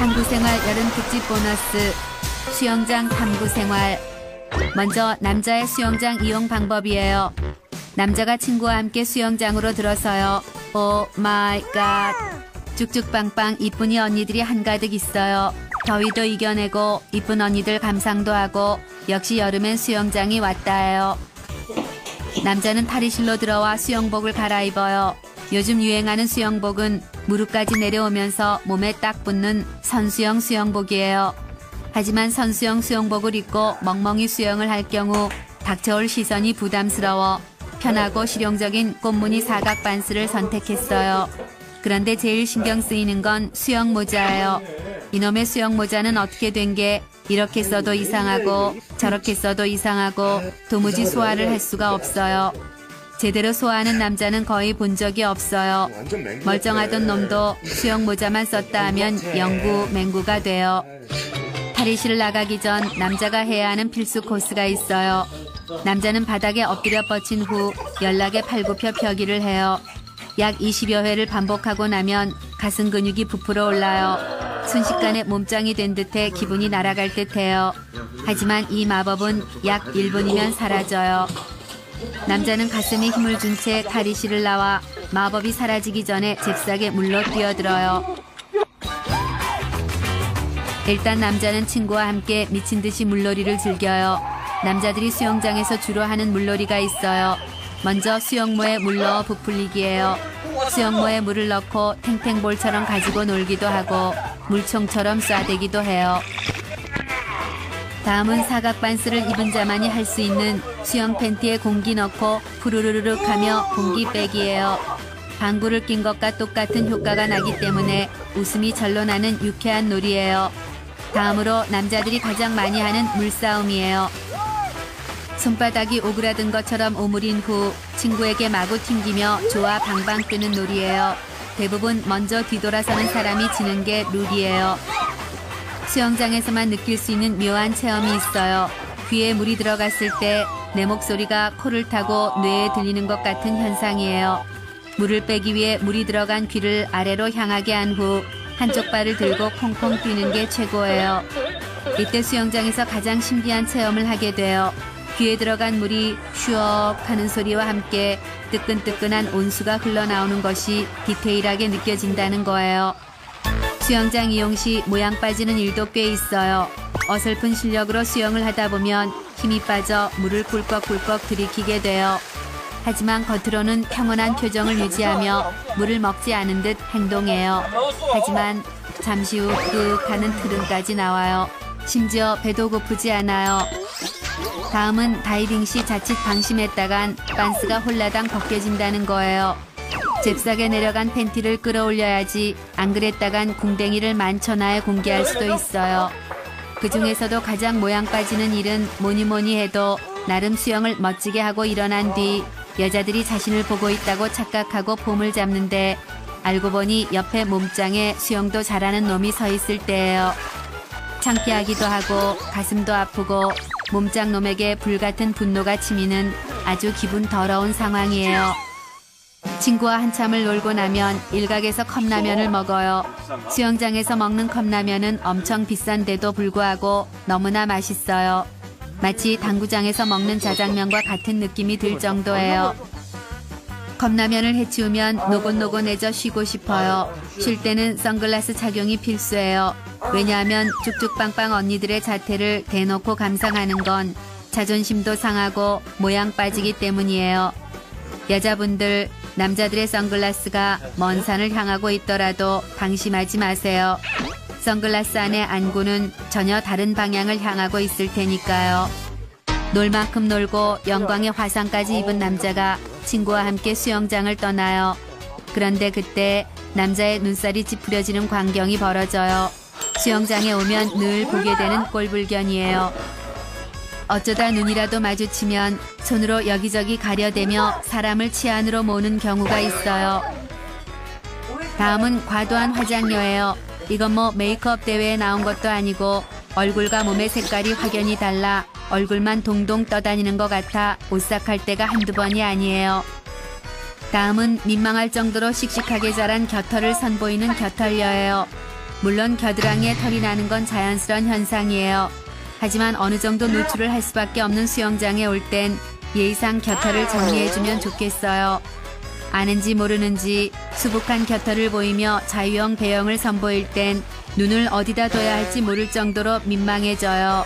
탐구생활 여름 특집 보너스 수영장 탐구생활. 먼저 남자의 수영장 이용 방법이에요. 남자가 친구와 함께 수영장으로 들어서요. 오 마이 갓. 쭉쭉빵빵 이쁜이 언니들이 한가득 있어요. 더위도 이겨내고 이쁜 언니들 감상도 하고 역시 여름엔 수영장이 왔다예요. 남자는 탈의실로 들어와 수영복을 갈아입어요. 요즘 유행하는 수영복은 무릎까지 내려오면서 몸에 딱 붙는 선수용 수영복이에요. 하지만 선수용 수영복을 입고 멍멍이 수영을 할 경우 닥쳐올 시선이 부담스러워 편하고 실용적인 꽃무늬 사각 반스를 선택했어요. 그런데 제일 신경 쓰이는 건 수영 모자예요. 이놈의 수영 모자는 어떻게 된 게 이렇게 써도 이상하고 저렇게 써도 이상하고 도무지 소화를 할 수가 없어요. 제대로 소화하는 남자는 거의 본 적이 없어요. 멀쩡하던 놈도 수영 모자만 썼다 하면 영구 맹구가 돼요. 탈의실 나가기 전 남자가 해야 하는 필수 코스가 있어요. 남자는 바닥에 엎드려 뻗친 후 연락에 팔굽혀 펴기를 해요. 약 20여 회를 반복하고 나면 가슴 근육이 부풀어 올라요. 순식간에 몸짱이 된 듯해 기분이 날아갈 듯해요. 하지만 이 마법은 약 1분이면 사라져요. 남자는 가슴에 힘을 준 채 탈의실을 나와 마법이 사라지기 전에 잽싸게 물로 뛰어들어요. 일단 남자는 친구와 함께 미친 듯이 물놀이를 즐겨요. 남자들이 수영장에서 주로 하는 물놀이가 있어요. 먼저 수영모에 물 넣어 부풀리기예요. 수영모에 물을 넣고 탱탱볼처럼 가지고 놀기도 하고 물총처럼 쏴대기도 해요. 다음은 사각 반스를 입은 자만이 할 수 있는 수영 팬티에 공기 넣고 푸르르륵 하며 공기 빼기예요. 방구를 낀 것과 똑같은 효과가 나기 때문에 웃음이 절로 나는 유쾌한 놀이예요. 다음으로 남자들이 가장 많이 하는 물싸움이에요. 손바닥이 오그라든 것처럼 오므린 후 친구에게 마구 튕기며 좋아 방방 뜨는 놀이예요. 대부분 먼저 뒤돌아서는 사람이 지는 게 룰이에요. 수영장에서만 느낄 수 있는 묘한 체험이 있어요. 귀에 물이 들어갔을 때 내 목소리가 코를 타고 뇌에 들리는 것 같은 현상이에요. 물을 빼기 위해 물이 들어간 귀를 아래로 향하게 한 후 한쪽 발을 들고 콩콩 뛰는 게 최고예요. 이때 수영장에서 가장 신기한 체험을 하게 돼요. 귀에 들어간 물이 슈억 하는 소리와 함께 뜨끈뜨끈한 온수가 흘러나오는 것이 디테일하게 느껴진다는 거예요. 수영장 이용 시 모양 빠지는 일도 꽤 있어요. 어설픈 실력으로 수영을 하다 보면 힘이 빠져 물을 꿀꺽꿀꺽 들이키게 돼요. 하지만 겉으로는 평온한 표정을 유지하며 물을 먹지 않은 듯 행동해요. 하지만 잠시 후 끄 하는 트름까지 나와요. 심지어 배도 고프지 않아요. 다음은 다이빙 시 자칫 방심했다간 반스가 홀라당 벗겨진다는 거예요. 잽싸게 내려간 팬티를 끌어올려야지 안 그랬다간 궁뎅이를 만천하에 공개할 수도 있어요. 그 중에서도 가장 모양 빠지는 일은 뭐니 해도 나름 수영을 멋지게 하고 일어난 뒤 여자들이 자신을 보고 있다고 착각하고 폼을 잡는데 알고 보니 옆에 몸짱에 수영도 잘하는 놈이 서 있을 때예요. 창피하기도 하고 가슴도 아프고 몸짱 놈에게 불같은 분노가 치미는 아주 기분 더러운 상황이에요. 친구와 한참을 놀고 나면 일각에서 컵라면을 먹어요. 수영장에서 먹는 컵라면은 엄청 비싼데도 불구하고 너무나 맛있어요. 마치 당구장에서 먹는 자장면과 같은 느낌이 들 정도예요. 컵라면을 해치우면 노곤노곤해져 쉬고 싶어요. 쉴 때는 선글라스 착용이 필수예요. 왜냐하면 쭉쭉빵빵 언니들의 자태를 대놓고 감상하는 건 자존심도 상하고 모양 빠지기 때문이에요. 여자분들, 남자들의 선글라스가 먼 산을 향하고 있더라도 방심하지 마세요. 선글라스 안의 안구는 전혀 다른 방향을 향하고 있을 테니까요. 놀 만큼 놀고 영광의 화상까지 입은 남자가 친구와 함께 수영장을 떠나요. 그런데 그때 남자의 눈살이 찌푸려지는 광경이 벌어져요. 수영장에 오면 늘 보게 되는 꼴불견이에요. 어쩌다 눈이라도 마주치면 손으로 여기저기 가려대며 사람을 치안으로 모으는 경우가 있어요. 다음은 과도한 화장료예요. 이건 뭐 메이크업 대회에 나온 것도 아니고 얼굴과 몸의 색깔이 확연히 달라 얼굴만 동동 떠다니는 것 같아 오싹할 때가 한두 번이 아니에요. 다음은 민망할 정도로 씩씩하게 자란 겨털을 선보이는 겨털녀예요. 물론 겨드랑이에 털이 나는 건 자연스러운 현상이에요. 하지만 어느 정도 노출을 할 수밖에 없는 수영장에 올 땐 예의상 곁털을 정리해주면 좋겠어요. 아는지 모르는지 수북한 곁털을 보이며 자유형 배영을 선보일 땐 눈을 어디다 둬야 할지 모를 정도로 민망해져요.